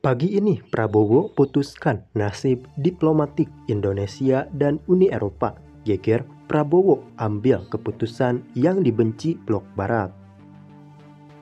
Pagi ini Prabowo putuskan nasib diplomatik Indonesia dan Uni Eropa. Geger, Prabowo ambil keputusan yang dibenci blok barat.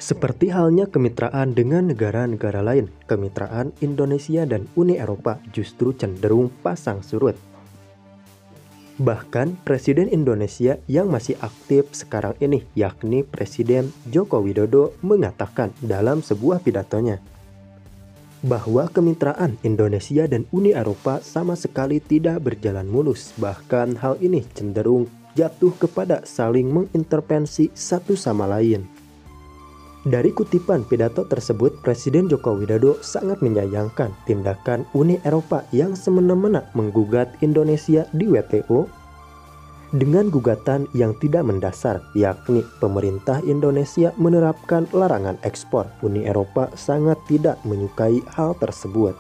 Seperti halnya kemitraan dengan negara-negara lain, kemitraan Indonesia dan Uni Eropa justru cenderung pasang surut. Bahkan Presiden Indonesia yang masih aktif sekarang ini, yakni Presiden Joko Widodo, mengatakan dalam sebuah pidatonya bahwa kemitraan Indonesia dan Uni Eropa sama sekali tidak berjalan mulus. Bahkan hal ini cenderung jatuh kepada saling mengintervensi satu sama lain. Dari kutipan pidato tersebut, Presiden Joko Widodo sangat menyayangkan tindakan Uni Eropa yang semena-mena menggugat Indonesia di WTO dengan gugatan yang tidak mendasar, yakni pemerintah Indonesia menerapkan larangan ekspor. Uni Eropa sangat tidak menyukai hal tersebut.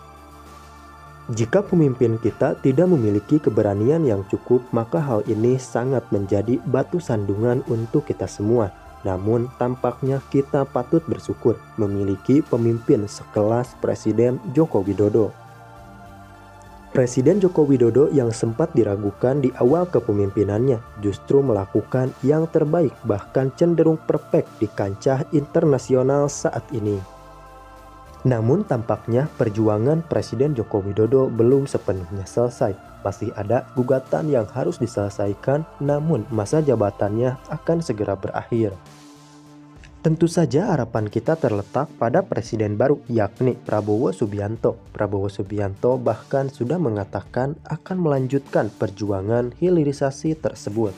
Jika pemimpin kita tidak memiliki keberanian yang cukup, maka hal ini sangat menjadi batu sandungan untuk kita semua. Namun tampaknya kita patut bersyukur memiliki pemimpin sekelas Presiden Joko Widodo. Presiden Joko Widodo yang sempat diragukan di awal kepemimpinannya justru melakukan yang terbaik, bahkan cenderung perfect di kancah internasional saat ini. Namun tampaknya perjuangan Presiden Joko Widodo belum sepenuhnya selesai. Masih ada gugatan yang harus diselesaikan, namun masa jabatannya akan segera berakhir. Tentu saja harapan kita terletak pada presiden baru, yakni Prabowo Subianto. Prabowo Subianto bahkan sudah mengatakan akan melanjutkan perjuangan hilirisasi tersebut.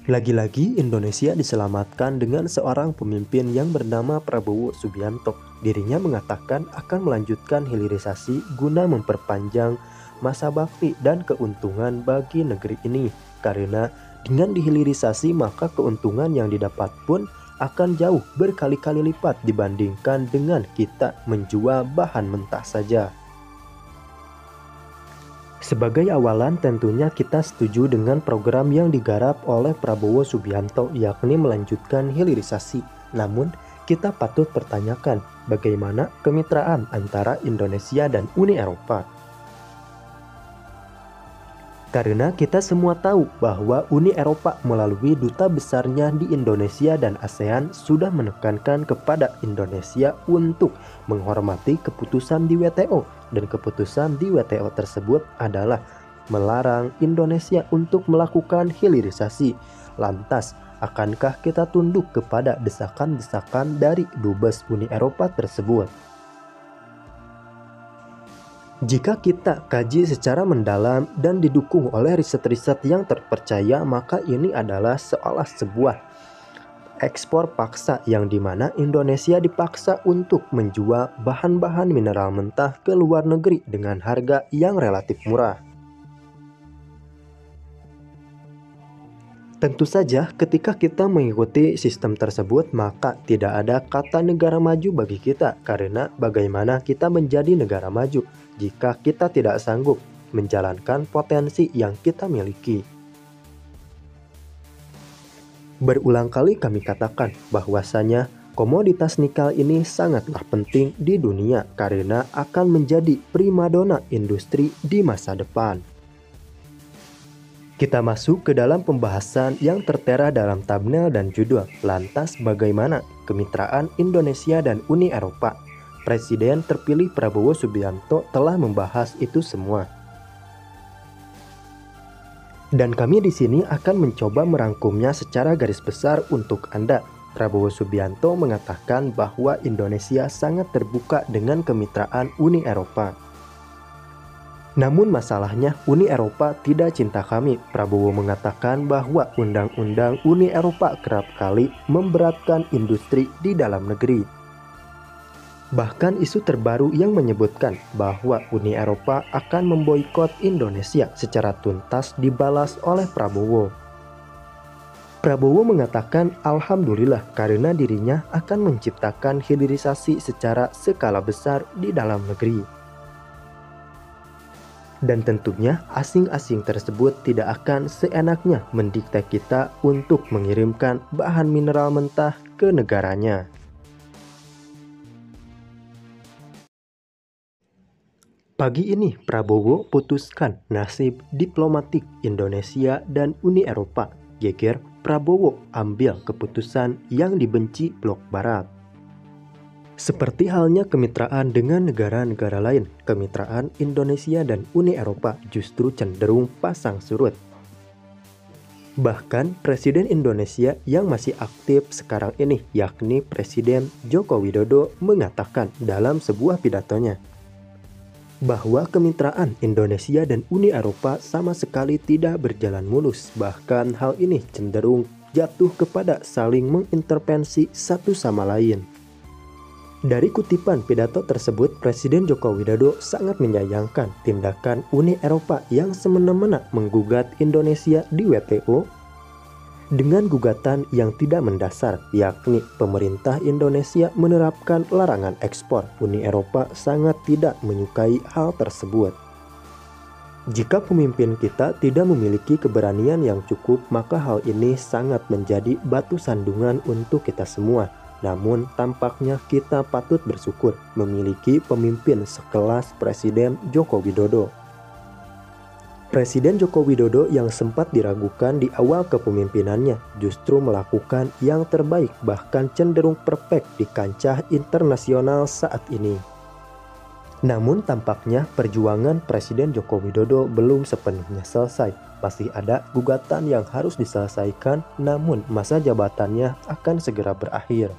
Lagi-lagi Indonesia diselamatkan dengan seorang pemimpin yang bernama Prabowo Subianto. Dirinya mengatakan akan melanjutkan hilirisasi guna memperpanjang masa bakti dan keuntungan bagi negeri ini. Karena dengan dihilirisasi maka keuntungan yang didapat pun akan jauh berkali-kali lipat dibandingkan dengan kita menjual bahan mentah saja. Sebagai awalan tentunya kita setuju dengan program yang digarap oleh Prabowo Subianto, yakni melanjutkan hilirisasi. Namun kita patut pertanyakan bagaimana kemitraan antara Indonesia dan Uni Eropa. Karena kita semua tahu bahwa Uni Eropa melalui duta besarnya di Indonesia dan ASEAN sudah menekankan kepada Indonesia untuk menghormati keputusan di WTO. Dan keputusan di WTO tersebut adalah melarang Indonesia untuk melakukan hilirisasi. Lantas, akankah kita tunduk kepada desakan-desakan dari Dubes Uni Eropa tersebut? Jika kita kaji secara mendalam dan didukung oleh riset-riset yang terpercaya, maka ini adalah seolah sebuah ekspor paksa yang dimana Indonesia dipaksa untuk menjual bahan-bahan mineral mentah ke luar negeri dengan harga yang relatif murah. Tentu saja ketika kita mengikuti sistem tersebut maka tidak ada kata negara maju bagi kita, karena bagaimana kita menjadi negara maju jika kita tidak sanggup menjalankan potensi yang kita miliki. Berulang kali kami katakan bahwasanya komoditas nikel ini sangatlah penting di dunia karena akan menjadi primadona industri di masa depan. Kita masuk ke dalam pembahasan yang tertera dalam thumbnail dan judul. Lantas bagaimana kemitraan Indonesia dan Uni Eropa? Presiden terpilih Prabowo Subianto telah membahas itu semua. Dan kami di sini akan mencoba merangkumnya secara garis besar untuk Anda. Prabowo Subianto mengatakan bahwa Indonesia sangat terbuka dengan kemitraan Uni Eropa. Namun masalahnya Uni Eropa tidak cinta kami. Prabowo mengatakan bahwa undang-undang Uni Eropa kerap kali memberatkan industri di dalam negeri. Bahkan isu terbaru yang menyebutkan bahwa Uni Eropa akan memboikot Indonesia secara tuntas dibalas oleh Prabowo. Prabowo mengatakan alhamdulillah karena dirinya akan menciptakan hilirisasi secara skala besar di dalam negeri. Dan tentunya asing-asing tersebut tidak akan seenaknya mendikte kita untuk mengirimkan bahan mineral mentah ke negaranya. Pagi ini Prabowo putuskan nasib diplomatik Indonesia dan Uni Eropa. Geger Prabowo ambil keputusan yang dibenci blok barat. Seperti halnya kemitraan dengan negara-negara lain, kemitraan Indonesia dan Uni Eropa justru cenderung pasang surut. Bahkan Presiden Indonesia yang masih aktif sekarang ini, yakni Presiden Joko Widodo, mengatakan dalam sebuah pidatonya bahwa kemitraan Indonesia dan Uni Eropa sama sekali tidak berjalan mulus. Bahkan hal ini cenderung jatuh kepada saling mengintervensi satu sama lain. Dari kutipan pidato tersebut, Presiden Joko Widodo sangat menyayangkan tindakan Uni Eropa yang semena-mena menggugat Indonesia di WTO dengan gugatan yang tidak mendasar, yakni pemerintah Indonesia menerapkan larangan ekspor. Uni Eropa sangat tidak menyukai hal tersebut. Jika pemimpin kita tidak memiliki keberanian yang cukup, maka hal ini sangat menjadi batu sandungan untuk kita semua. Namun tampaknya kita patut bersyukur memiliki pemimpin sekelas Presiden Joko Widodo. Presiden Joko Widodo yang sempat diragukan di awal kepemimpinannya justru melakukan yang terbaik, bahkan cenderung perfect di kancah internasional saat ini. Namun tampaknya perjuangan Presiden Joko Widodo belum sepenuhnya selesai. Masih ada gugatan yang harus diselesaikan, namun masa jabatannya akan segera berakhir.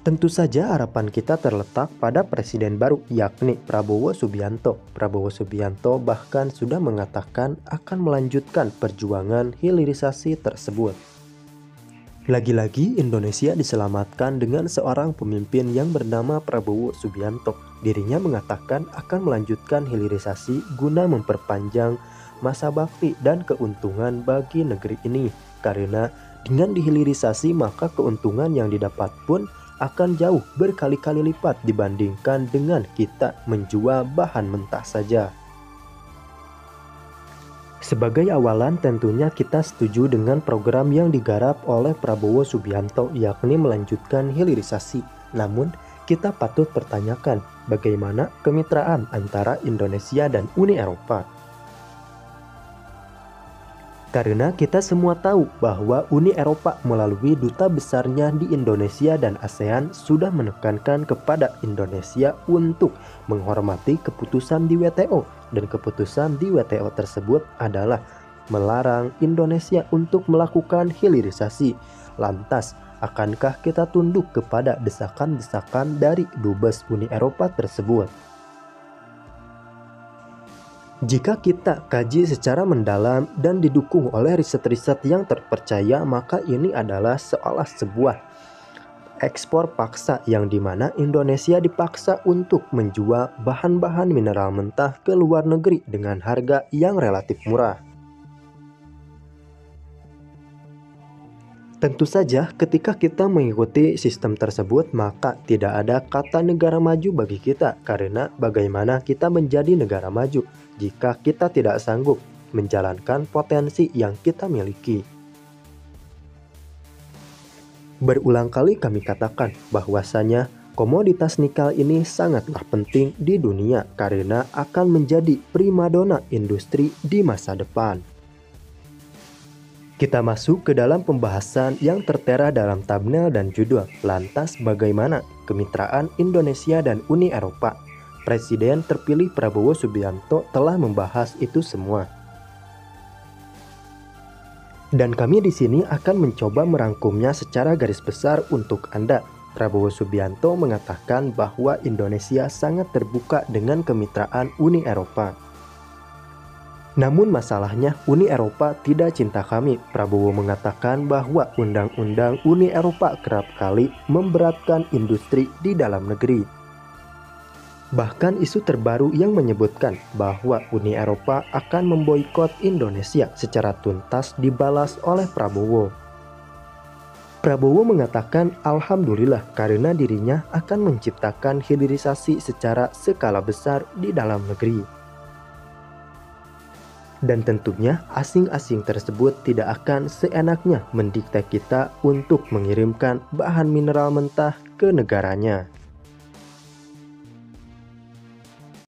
Tentu saja harapan kita terletak pada presiden baru, yakni Prabowo Subianto. Prabowo Subianto bahkan sudah mengatakan akan melanjutkan perjuangan hilirisasi tersebut. Lagi-lagi Indonesia diselamatkan dengan seorang pemimpin yang bernama Prabowo Subianto. Dirinya mengatakan akan melanjutkan hilirisasi guna memperpanjang masa bakti dan keuntungan bagi negeri ini. Karena dengan dihilirisasi maka keuntungan yang didapat pun akan jauh berkali-kali lipat dibandingkan dengan kita menjual bahan mentah saja. Sebagai awalan tentunya kita setuju dengan program yang digarap oleh Prabowo Subianto, yakni melanjutkan hilirisasi. Namun kita patut pertanyakan bagaimana kemitraan antara Indonesia dan Uni Eropa. Karena kita semua tahu bahwa Uni Eropa melalui duta besarnya di Indonesia dan ASEAN sudah menekankan kepada Indonesia untuk menghormati keputusan di WTO, dan keputusan di WTO tersebut adalah melarang Indonesia untuk melakukan hilirisasi. Lantas, akankah kita tunduk kepada desakan-desakan dari Dubes Uni Eropa tersebut? Jika kita kaji secara mendalam dan didukung oleh riset-riset yang terpercaya, maka ini adalah seolah sebuah ekspor paksa yang dimana Indonesia dipaksa untuk menjual bahan-bahan mineral mentah ke luar negeri dengan harga yang relatif murah. Tentu saja ketika kita mengikuti sistem tersebut maka tidak ada kata negara maju bagi kita, karena bagaimana kita menjadi negara maju jika kita tidak sanggup menjalankan potensi yang kita miliki. Berulang kali kami katakan bahwasanya komoditas nikel ini sangatlah penting di dunia karena akan menjadi primadona industri di masa depan. Kita masuk ke dalam pembahasan yang tertera dalam thumbnail dan judul. Lantas bagaimana kemitraan Indonesia dan Uni Eropa? Presiden terpilih Prabowo Subianto telah membahas itu semua. Dan kami di sini akan mencoba merangkumnya secara garis besar untuk Anda. Prabowo Subianto mengatakan bahwa Indonesia sangat terbuka dengan kemitraan Uni Eropa. Namun masalahnya Uni Eropa tidak cinta kami. Prabowo mengatakan bahwa undang-undang Uni Eropa kerap kali memberatkan industri di dalam negeri. Bahkan isu terbaru yang menyebutkan bahwa Uni Eropa akan memboikot Indonesia secara tuntas dibalas oleh Prabowo. Prabowo mengatakan alhamdulillah karena dirinya akan menciptakan hilirisasi secara skala besar di dalam negeri. Dan tentunya asing-asing tersebut tidak akan seenaknya mendikte kita untuk mengirimkan bahan mineral mentah ke negaranya.